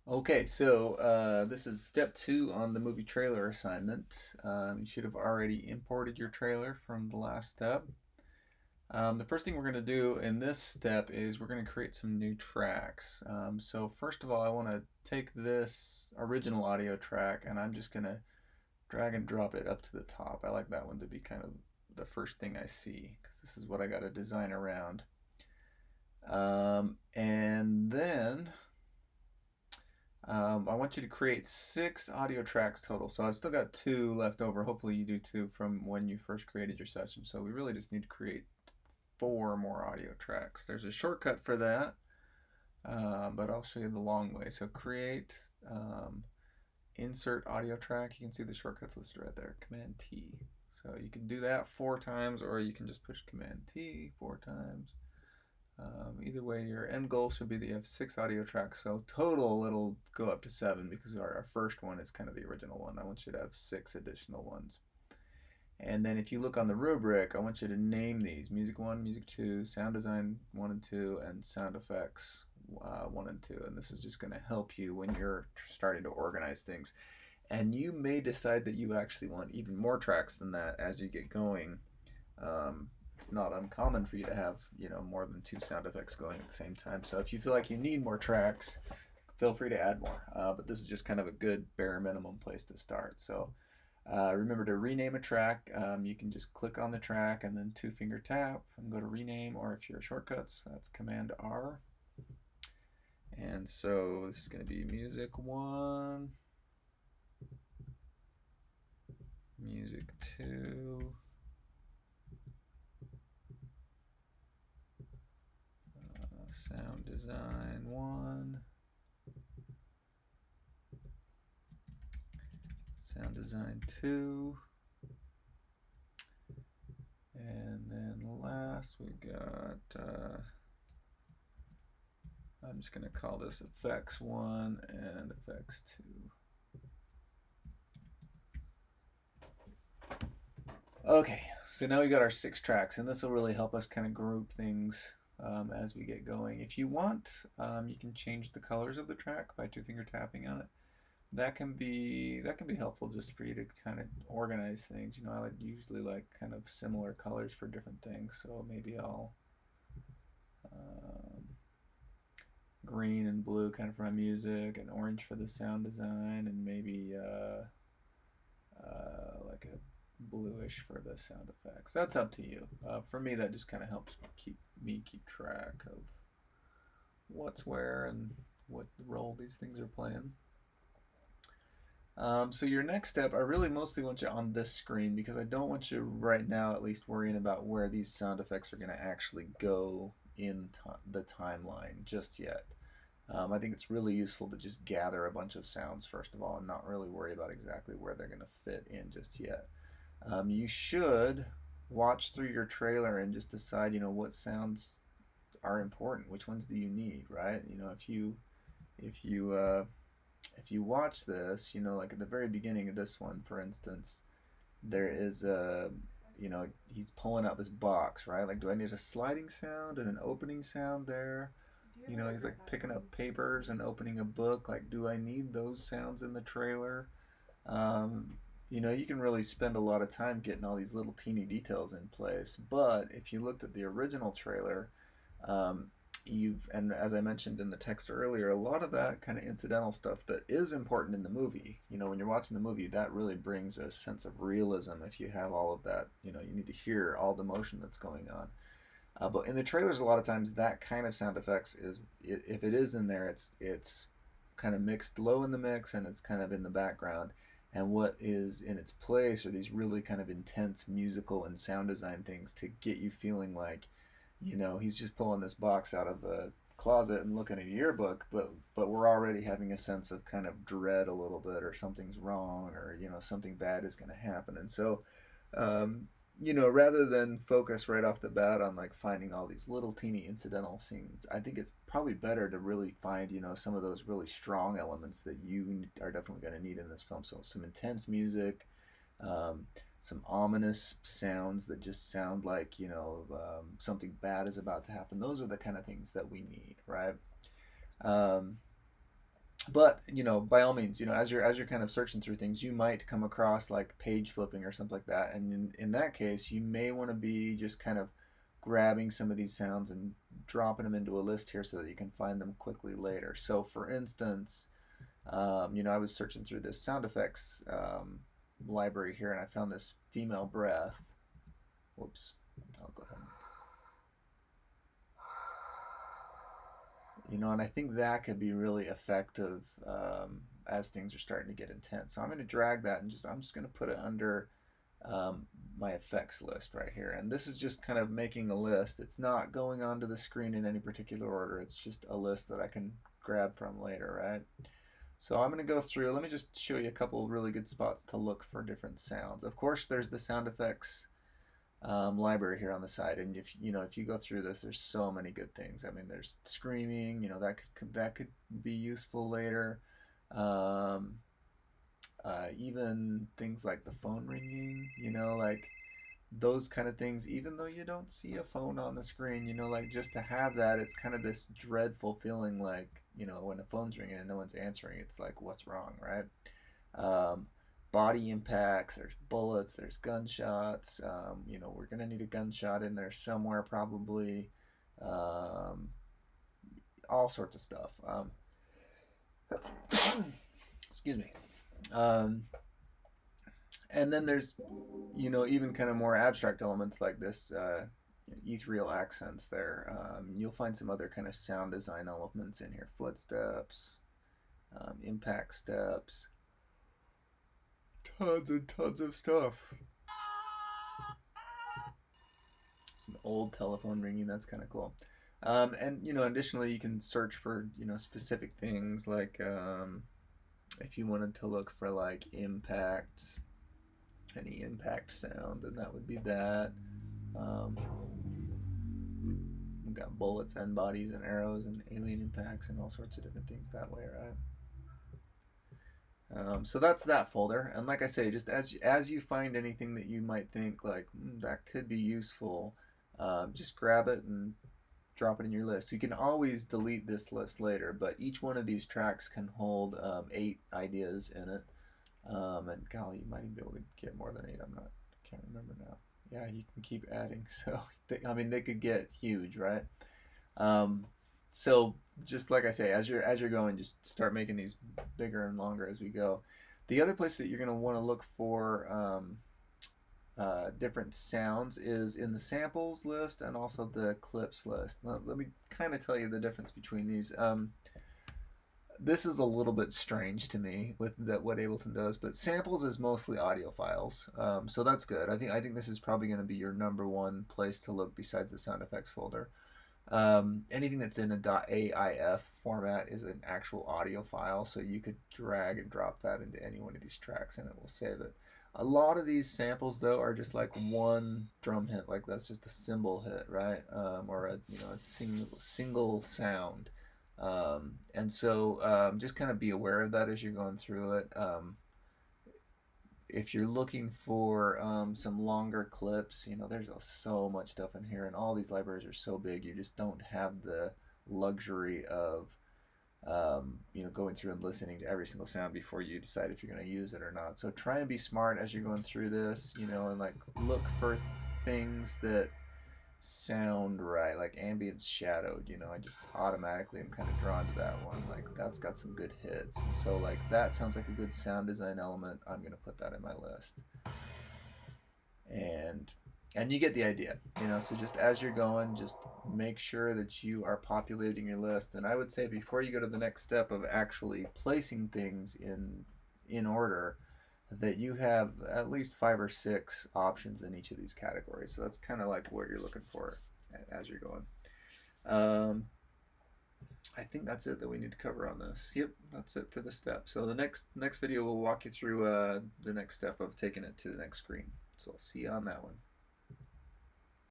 Okay, so this is step two on the movie trailer assignment. You should have already imported your trailer from the last step. The first thing we're going to do in this step is we're going to create some new tracks. So first of all, I want to take this original audio track and I'm just going to drag and drop it up to the top. I like that one to be kind of the first thing I see because this is what I got to design around. And then I want you to create 6 audio tracks total. So I've still got 2 left over. Hopefully you do too from when you first created your session. So we really just need to create 4 more audio tracks. There's a shortcut for that, but I'll show you the long way. So create, insert audio track. You can see the shortcuts listed right there. Command T. So you can do that 4 times, or you can just push Command T 4 times. Either way, your end goal should be that you have 6 audio tracks. So total, it'll go up to 7 because our first one is kind of the original one. I want you to have 6 additional ones. And then if you look on the rubric, I want you to name these: Music 1, Music 2, Sound Design 1 and 2, and Sound Effects 1 and 2. And this is just going to help you when you're starting to organize things. And you may decide that you actually want even more tracks than that as you get going. Um, it's not uncommon for you to have, more than 2 sound effects going at the same time. So if you feel like you need more tracks, feel free to add more. But this is just kind of a good bare minimum place to start. So remember to rename a track. You can just click on the track and then 2 finger tap and go to rename, or if you're shortcuts, that's Command R. And so this is going to be Music 1, Music 2, Sound Design 1, Sound Design 2, and then last we got, I'm just going to call this Effects 1 and Effects 2. Okay, so now we got our 6 tracks, and this will really help us kind of group things as we get going. If you want, you can change the colors of the track by 2 finger tapping on it. That can be helpful just for you to kind of organize things. I usually like kind of similar colors for different things, so maybe I'll um, green and blue kind of for my music, and orange for the sound design, and maybe like a bluish for the sound effects. That's up to you. For me, that just kind of helps keep track of what's where and what role these things are playing. So your next step, I really mostly want you on this screen because I don't want you right now at least worrying about where these sound effects are going to actually go in the timeline just yet. I think it's really useful to just gather a bunch of sounds first of all and not really worry about exactly where they're going to fit in just yet. You should watch through your trailer and just decide, what sounds are important, which ones do you need, right? If you if you watch this, like at the very beginning of this one, for instance, there is he's pulling out this box, right? Like, do I need a sliding sound and an opening sound there? He's like picking up papers and opening a book. Like, do I need those sounds in the trailer? Um, you can really spend a lot of time getting all these little teeny details in place. But if you looked at the original trailer, um, and as I mentioned in the text earlier, a lot of that kind of incidental stuff that is important in the movie, when you're watching the movie, that really brings a sense of realism if you have all of that. You need to hear all the motion that's going on. But in the trailers, a lot of times that kind of sound effects is, if it is in there, it's kind of mixed low in the mix and it's kind of in the background. And what is in its place are these really kind of intense musical and sound design things to get you feeling like, he's just pulling this box out of a closet and looking at a yearbook, but we're already having a sense of kind of dread a little bit, or something's wrong, or something bad is going to happen. And so um, rather than focus right off the bat on like finding all these little teeny incidental scenes, I think it's probably better to really find, some of those really strong elements that you are definitely going to need in this film. So some intense music, um, some ominous sounds that just sound like, something bad is about to happen. Those are the kind of things that we need, right? Um, But by all means, as you're kind of searching through things, you might come across like page flipping or something like that, and in that case, you may want to be just kind of grabbing some of these sounds and dropping them into a list here so that you can find them quickly later. So, for instance, I was searching through this sound effects library here, and I found this female breath. Whoops, I'll go ahead. And I think that could be really effective as things are starting to get intense. So I'm going to drag that and I'm just going to put it under my effects list right here. And this is just kind of making a list. It's not going onto the screen in any particular order. It's just a list that I can grab from later, right? So I'm going to go through. Let me just show you a couple of really good spots to look for different sounds. Of course, there's the sound effects library here on the side, and if you go through this, there's so many good things. I mean, there's screaming, that could be useful later. Um, Even things like the phone ringing, like those kind of things. Even though you don't see a phone on the screen, like just to have that, it's kind of this dreadful feeling, like when the phone's ringing and no one's answering. It's like, what's wrong, right? Um, Body impacts, there's bullets, there's gunshots. We're gonna need a gunshot in there somewhere probably. Um, all sorts of stuff. Excuse me. Um, and then there's, even kind of more abstract elements like this ethereal accents there. You'll find some other kind of sound design elements in here: footsteps, impact steps, tons and tons of stuff. An old telephone ringing, that's kind of cool. And additionally, you can search for specific things like if you wanted to look for like impact, any impact sound, then that would be that. Um, we've got bullets and bodies and arrows and alien impacts and all sorts of different things that way, right? So that's that folder, and like I say, just as you find anything that you might think like that could be useful, just grab it and drop it in your list. You can always delete this list later, but each one of these tracks can hold 8 ideas in it. And golly, you might even be able to get more than 8. Can't remember now. Yeah, you can keep adding. So they could get huge, right? Um, so just like I say, as you're going, just start making these bigger and longer as we go. The other place that you're going to want to look for different sounds is in the samples list and also the clips list. Let me kind of tell you the difference between these. This is a little bit strange to me with what Ableton does, but samples is mostly audio files, so that's good. I think this is probably going to be your number one place to look besides the sound effects folder. Anything that's in a .aif format is an actual audio file, so you could drag and drop that into any one of these tracks and it will save it. A lot of these samples though are just like one drum hit, like that's just a cymbal hit, right? Or a single sound. And so just kind of be aware of that as you're going through it. If you're looking for some longer clips, there's so much stuff in here, and all these libraries are so big, you just don't have the luxury of going through and listening to every single sound before you decide if you're going to use it or not. So try and be smart as you're going through this, and like look for things that sound right, like ambience shadowed. I just automatically am kind of drawn to that one. Like that's got some good hits, and so like that sounds like a good sound design element. I'm gonna put that in my list, and you get the idea. So just as you're going, just make sure that you are populating your list. And I would say before you go to the next step of actually placing things in order, that you have at least 5 or 6 options in each of these categories. So that's kind of like what you're looking for as you're going. I think that's it that we need to cover on this. Yep, that's it for the step. So the next video will walk you through the next step of taking it to the next screen. So I'll see you on that one.